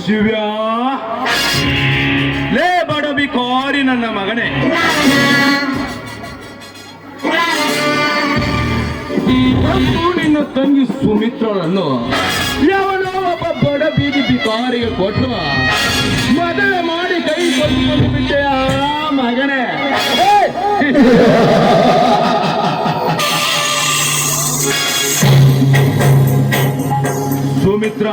ಶಿವ್ಯಾ ಲೇ ಬಡಬಿ ಕೋರಿ ನನ್ನ ಮಗನೇ, ನಿನ್ನ ತಂಗಿ ಸುಮಿತ್ರಳನ್ನು ಯಾವನೋ ಒಬ್ಬ ಬಡ ಬೀದಿ ಬಿಕಾರಿಗೆ ಕೊಟ್ಟು ಮದುವೆ ಮಾಡಿ ಕೈ ಕೊಟ್ಟು ಬಿಟ್ಟೆಯ ಮಗನೇ. ಸುಮಿತ್ರ,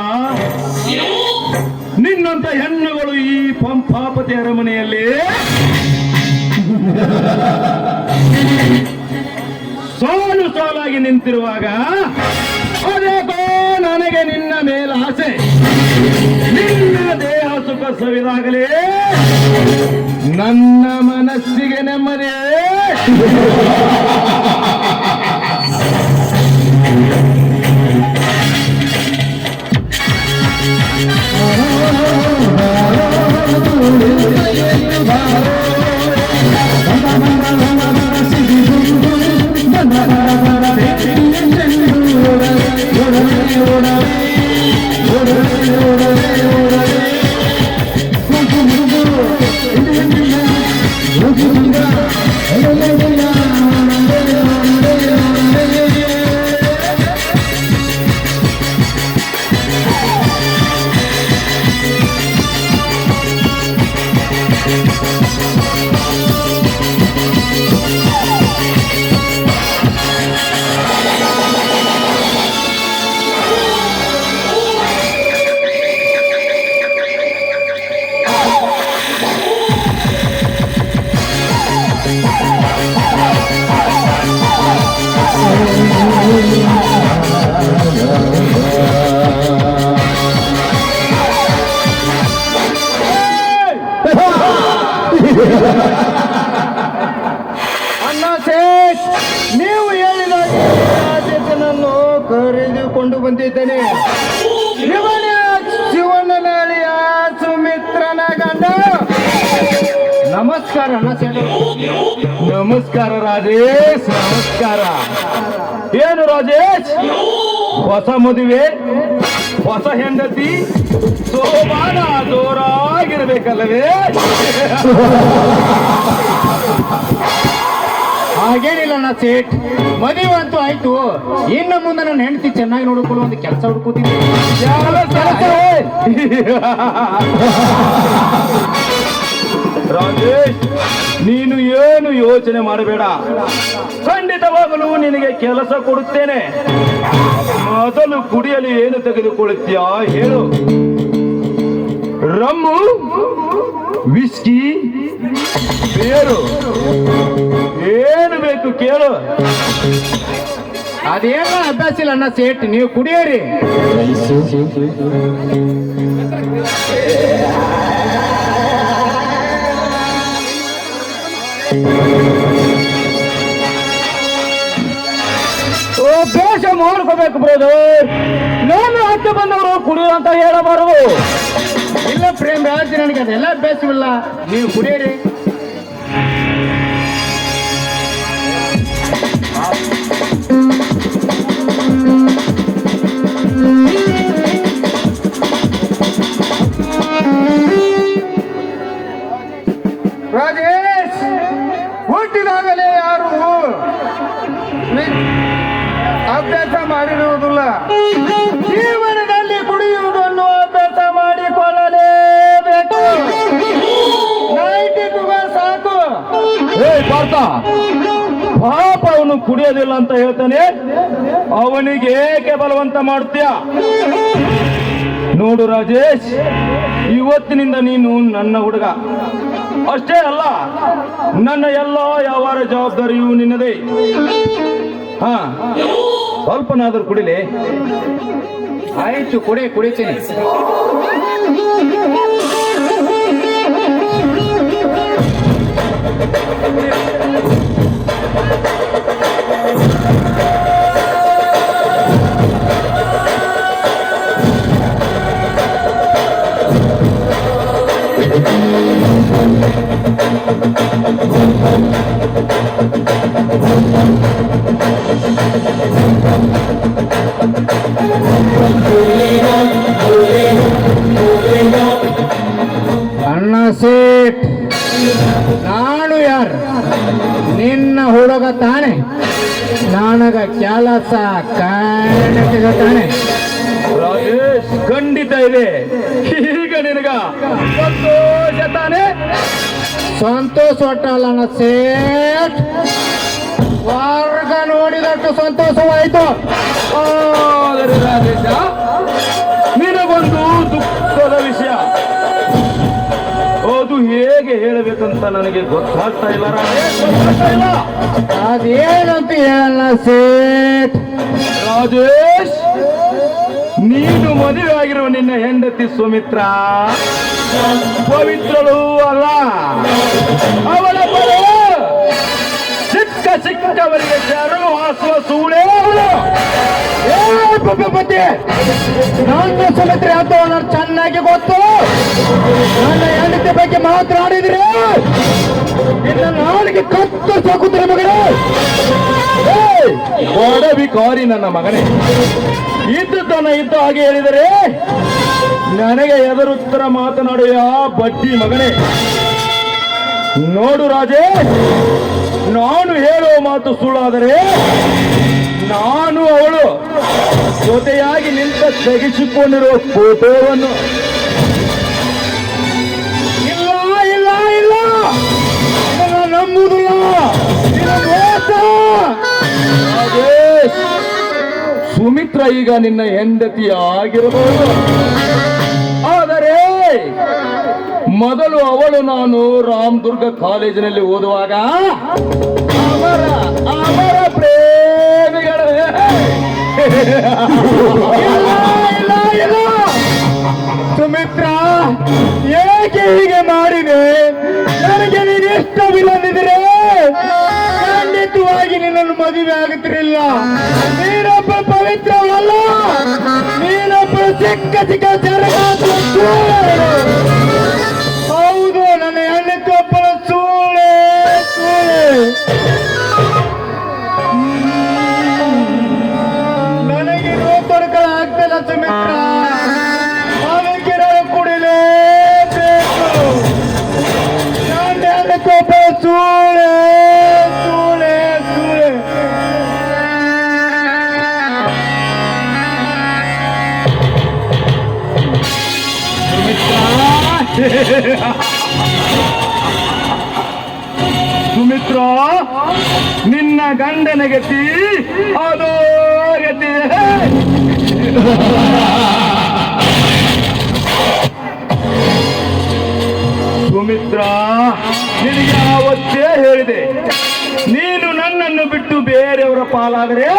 ನಿನ್ನಂತ ಹೆಣ್ಣುಗಳು ಈ ಪಂಪಾಪತಿ ಅರಮನೆಯಲ್ಲಿ ಸಾಲು ಸಾಲಾಗಿ ನಿಂತಿರುವಾಗ ಅದೇಕೋ ನನಗೆ ನಿನ್ನ ಮೇಲೆ ಆಸೆ. ನಿನ್ನ ದೇಹ ಸುಖ ಸವಿದಾಗಲೇ ನನ್ನ ಮನಸ್ಸಿಗೆ ನೆಮ್ಮದಿ. ಅಣ್ಣ ಶೇಷ್, ನೀವು ಹೇಳಿದ ರಾಜನನ್ನು ಕರೆದುಕೊಂಡು ಬಂದಿದ್ದೇನೆ. ಇವನೇ ಶಿವಣ್ಣನಳಿಯ ಸುಮಿತ್ರನ ಗಂಡ. ನಮಸ್ಕಾರ ಅಣ್ಣ ಶೇಷ್. ನಮಸ್ಕಾರ ರಾಜೇಶ್, ನಮಸ್ಕಾರ. ಏನು ರಾಜೇಶ್, ಹೊಸ ಮದುವೆ, ಹೊಸ ಹೆಂಡತಿ, ಸೋಮಾನ ಜೋರಾಗಿರ್ಬೇಕಲ್ಲವೇ? ಹಾಗೇನಿಲ್ಲ ಅಣ್ಣ ಸೇಠ್, ಮದುವೆ ಅಂತೂ ಆಯ್ತು. ಇನ್ನು ಮುಂದೆ ನನ್ನ ಹೆಂಡತಿ ಚೆನ್ನಾಗಿ ನೋಡಿಕೊಳ್ಳೋ ಒಂದು ಕೆಲಸ ಹುಡುಕೋತೀನಿ. ರಾಜೇಶ್, ನೀನು ಏನು ಯೋಚನೆ ಮಾಡಬೇಡ, ಖಂಡಿತವಾಗಲೂ ನಿನಗೆ ಕೆಲಸ ಕೊಡುತ್ತೇನೆ. ಮೊದಲು ಕುಡಿಯಲು ಏನು ತೆಗೆದುಕೊಳ್ಳುತ್ತೀಯಾ ಹೇಳು? ರಮ್ಮು, ವಿಸ್ಕಿ, ಬೇರು, ಏನು ಬೇಕು ಕೇಳು. ಅದೇನೋ ಅಭ್ಯಾಸ ಇಲ್ಲ ಅಣ್ಣ ಸೇಠ್, ನೀವು ಕುಡಿಯೋರಿ. ಅಭ್ಯಾಸ ಮಾಡ್ಕೋಬೇಕು ಬ್ರದರ್. ನಾನು ಹತ್ತು ಬಂದವರು ಕುಡಿಯೋ ಅಂತ ಹೇಳಬಾರದು. ಇಲ್ಲ ಪ್ರೇಮ್ ರಾಜ್, ನನಗೆ ಅದೆಲ್ಲ ಅಭ್ಯಾಸವಿಲ್ಲ, ನೀವು ಕುಡಿಯೋರಿ. ರಾಜೇಶ್, ಹುಟ್ಟಿದಾಗಲೇ ಯಾರು ಅಭ್ಯಾಸ ಮಾಡಿರುವುದಿಲ್ಲ. ಜೀವನದಲ್ಲಿ ಕುಡಿಯುವುದನ್ನು ಅಭ್ಯಾಸ ಮಾಡಿಕೊಳ್ಳಲೇಬೇಕು. ನೈಟಿ ಸಾಕು. ಪಾರ್ಥ, ಪಾಪ ಅವನು ಕುಡಿಯೋದಿಲ್ಲ ಅಂತ ಹೇಳ್ತಾನೆ, ಅವನಿಗೆ ಏಕೆ ಬಲವಂತ ಮಾಡ್ತೀಯ? ನೋಡು ರಾಜೇಶ್, ಇವತ್ತಿನಿಂದ ನೀನು ನನ್ನ ಹುಡುಗ. ಅಷ್ಟೇ ಅಲ್ಲ, ನನ್ನ ಎಲ್ಲ ವ್ಯವಹಾರ ಜವಾಬ್ದಾರಿಯೂ ನಿನ್ನದೇ. ಹಾ, ಸ್ವಲ್ಪನಾದ್ರೂ ಕುಡಿಲೆ. ಆಯ್ತು, ಕುಡಿತೀನಿ. ಅಣ್ಣ ಸೇಟ್, ನಾನು ಯಾರು? ನಿನ್ನ ಹುಡುಗ ತಾನೆ. ನನಗ ಕೆಲಸ ಕಾಣಿಸಿದ ತಾನೆ. ರಾಜೇಶ್, ಖಂಡಿತ ಇದೆ. ಈಗ ನಿನಗ ಸಂತೋಷ ತಾನೆ? ಸಂತೋಷ ಒಟ್ಟಲ್ಲ ಅಣ್ಣ ಸೇಟ್, ವರ್ಗ ನೋಡಿದಷ್ಟು ಸಂತೋಷವಾಯಿತು. ಆದರೆ ರಾಜೇಶ, ನಿನಗೊಂದು ದುಃಖದ ವಿಷಯ. ಅದು ಹೇಗೆ ಹೇಳಬೇಕಂತ ನನಗೆ ಗೊತ್ತಾಗ್ತಾ ಇಲ್ಲ ರಾಜೇಶ್, ಗೊತ್ತಾಗ್ತಾ ಇಲ್ಲ. ಅದೇನಂತ ಹೇಳಲ್ಲ ಸೇಟ್. ರಾಜೇಶ್, ನೀನು ಮದುವೆ ಆಗಿರುವ ನಿನ್ನ ಹೆಂಡತಿ ಸುಮಿತ್ರ ಪವಿತ್ರಳು ಅಲ್ಲ. ಅವಳ ಬರೋ ಸಿಕ್ಕ ಸಿಕ್ಕವರಿಗೆ ಶರಣು ಹಾಸುವ ಸೂಳೆ ಅವಳು. ಪತಿ, ನನ್ನ ಸುಮಿತ್ರೆ ಅಂತ ನನಗೆ ಚೆನ್ನಾಗಿ ಗೊತ್ತು. ನನ್ನ ಹೆಂಡತಿ ಬಗ್ಗೆ ಮಾತನಾಡಿದ್ರೆ ಇನ್ನು ನಾಳೆಗೆ ಕತ್ತು ಸಾಕುತ್ತಾರೆ ಮಗನೇ. ಬಿಕಾರಿ ನನ್ನ ಮಗನೇ, ಇದ್ದುತನ ಇದ್ದ ಹಾಗೆ ಹೇಳಿದರೆ ನನಗೆ ಎದುರುತ್ತರ ಮಾತನಾಡುವ ಬಡ್ಡಿ ಮಗನೇ. ನೋಡು ರಾಜೇಶ್, ನಾನು ಹೇಳುವ ಮಾತು ಸುಳ್ಳಾದರೆ ನಾನು ಅವಳು ಜೊತೆಯಾಗಿ ನಿಂತ ತೆಗೆಸಿಕೊಂಡಿರುವ ಫೋಟೋವನ್ನು ಇಲ್ಲ ಇಲ್ಲ ಇಲ್ಲ, ಇದನ್ನ ನಂಬುವುದಿಲ್ಲ. ಇದು ಮೋಸ. ರಾಜೇಶ್, ಸುಮಿತ್ರ ಈಗ ನಿನ್ನ ಹೆಂಡತಿ ಆಗಿರಬಹುದು. ಆದರೆ ಮೊದಲು ಅವಳು ನಾನು ರಾಮದುರ್ಗ ಕಾಲೇಜಿನಲ್ಲಿ ಓದುವಾಗ ಅವರ ಅವರ ಪ್ರೇಮಿಗಳ ಇಲ್ಲ ಇಲ್ಲ ಇಲ್ಲ, ಸುಮಿತ್ರ ಏಕೆ ಹೀಗೆ ಮಾಡಿದೆ? ನನಗೆ ನೀನು ಇಷ್ಟವಿಲ್ಲದಿದ್ರೆ ಖಂಡಿತವಾಗಿ ನಿನ್ನನ್ನು ಮದುವೆ ಆಗುತ್ತಿರಲಿಲ್ಲ. ನೀನೊಬ್ಬ ಪವಿತ್ರವಲ್ಲ, ನೀನೊಬ್ಬ ಚಿಕ್ಕ ಚಿಕ್ಕ ಜರಗಾತು. ಹೌದು, ನನ್ನ ಹೆಣ್ಣಕ್ಕೆ ಒಬ್ಬಳ ಸೂಳೆ ಸೂಳೆ. ನನಗೆ ನೋಡ್ಕೊಳಕ ಆಗ್ತಿಲ್ಲ ಸುಮಿತ್ರ, ಅದಕ್ಕೆ ನಾನು ಕುಡಿಲೇಬೇಕು. ನನ್ನ ಹೆಣ್ಣಕ್ಕೆ ಒಬ್ಬಳ ಸೂಳೆ ಸೂಳೆ ಸೂಳೆ. ಸುಮಿತ್ರ, ನಿನ್ನ ಗಂಡನ ಗತಿ ಅದೋ ಗತಿ. ಸುಮಿತ್ರ, ನಿನಗೆ ಆವತ್ತೇ ಹೇಳಿದೆ, ನೀನು ನನ್ನನ್ನು ಬಿಟ್ಟು ಬೇರೆಯವರ ಪಾಲಾದರೆ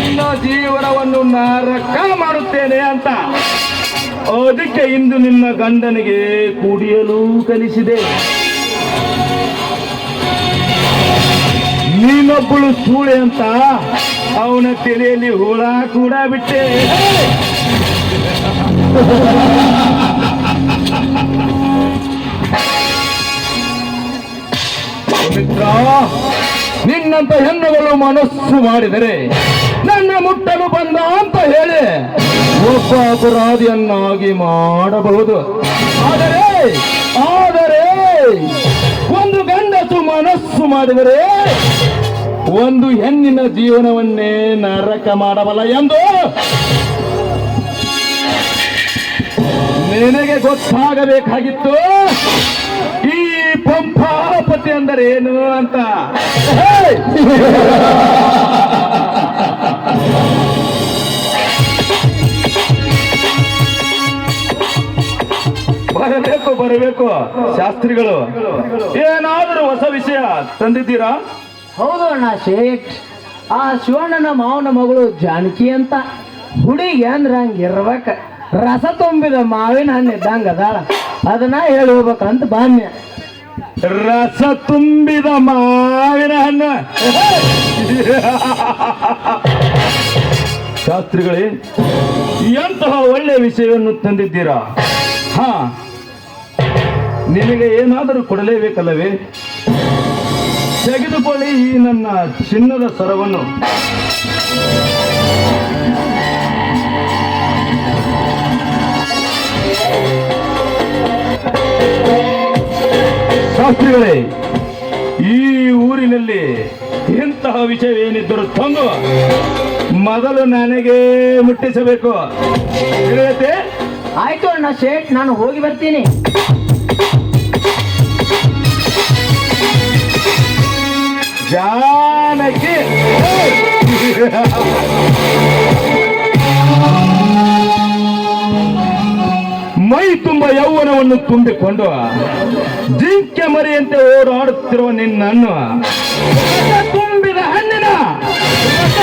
ನಿನ್ನ ಜೀವನವನ್ನು ನರಕ ಮಾಡುತ್ತೇನೆ ಅಂತ. ಅದಕ್ಕೆ ಇಂದು ನಿನ್ನ ಗಂಡನಿಗೆ ಕುಡಿಯಲು ಕಲಿಸಿದೆ. ನೀನೊಬ್ಬಳು ಸೂಳೆ ಅಂತ ಅವನ ತಲೆಯಲ್ಲಿ ಹುಳ ಕೂಡ ಬಿಟ್ಟೆ. ಸುಮಿತ್ರ, ನಿನ್ನಂತ ಹೆಣ್ಣುಗಳು ಮನಸ್ಸು ಮಾಡಿದರೆ ನನ್ನ ಮುಟ್ಟಲು ಬಂದ ಅಂತ ಹೇಳಿ ಒಬ್ಬ ಅಪರಾಧಿಯನ್ನಾಗಿ ಮಾಡಬಹುದು. ಆದರೆ ಆದರೆ ಒಂದು ಗಂಡಸು ಮನಸ್ಸು ಮಾಡಿದರೆ ಒಂದು ಹೆಣ್ಣಿನ ಜೀವನವನ್ನೇ ನರಕ ಮಾಡಬಲ್ಲ ಎಂದು ನಿನಗೆ ಗೊತ್ತಾಗಬೇಕಾಗಿತ್ತು. ಈ ಪಂಪಾಪತಿ ಅಂದರೆ ಏನು ಅಂತ. ಬರಬೇಕು ಬರಬೇಕು ಶಾಸ್ತ್ರಿಗಳು, ಏನಾದರೂ ಹೊಸ ವಿಷಯ ತಂದಿದ್ದೀರಾ? ಹೌದು ಅಣ್ಣ ಶೇಟ್, ಆ ಶಿವಣ್ಣನ ಮಾವನ ಮಗಳು ಜಾನಕಿ ಅಂತ ಹುಡುಗಿ ಅಂದ್ರ ಹಂಗಿರ್ಬೇಕ, ರಸ ತುಂಬಿದ ಮಾವಿನ ಹಣ್ಣು ಇದ್ದಂಗ ಅದಾಳ. ಅದನ್ನ ಹೇಳಿ ಹೋಗ್ಬೇಕಂತ ಬಾನ್ಯ. ರಸ ತುಂಬಿದ ಮಾವಿನ ಹಣ್ಣು. ಶಾಸ್ತ್ರಿಗಳೇ, ಎಂತಹ ಒಳ್ಳೆಯ ವಿಷಯವನ್ನು ತಂದಿದ್ದೀರಾ. ಹಾ, ನಿಮಗೆ ಏನಾದರೂ ಕೊಡಲೇಬೇಕಲ್ಲವೇ? ತೆಗೆದುಕೊಳ್ಳಿ ಈ ನನ್ನ ಚಿನ್ನದ ಸರವನ್ನು. ಶಾಸ್ತ್ರಿಗಳೇ, ಈ ಊರಿನಲ್ಲಿ ಇಂತಹ ವಿಷಯವೇನಿದ್ದರೂ ತಂದು ಮೊದಲು ನನಗೆ ಮುಟ್ಟಿಸಬೇಕು. ತಿಳಿಯುತ್ತೆ? ಆಯ್ತು ಅಣ್ಣ ಶೇಟ್, ನಾನು ಹೋಗಿ ಬರ್ತೀನಿ. ಜಾನಕಿ, ಮೈ ತುಂಬ ಯೌವನವನ್ನು ತುಂಬಿಕೊಂಡು ಜಿಂಕೆ ಮರಿಯಂತೆ ಓಡಾಡುತ್ತಿರುವ ನಿನ್ನನ್ನು ತುಂಬಿದ ಹಣ್ಣಿನ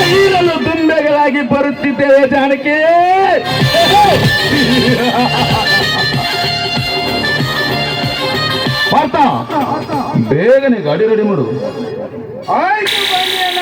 ಹೀರಲು ದುಂಬೆಗಳಾಗಿ ಬರುತ್ತಿದ್ದೇವೆ ಜಾನಕಿ. ಪಾರ್ಥ, ಬೇಗನೆ ಗಾಡಿ ರೆಡಿ ಮಾಡು. ಆಯ್ತು ಬನ್ನಿ ಅಣ್ಣ.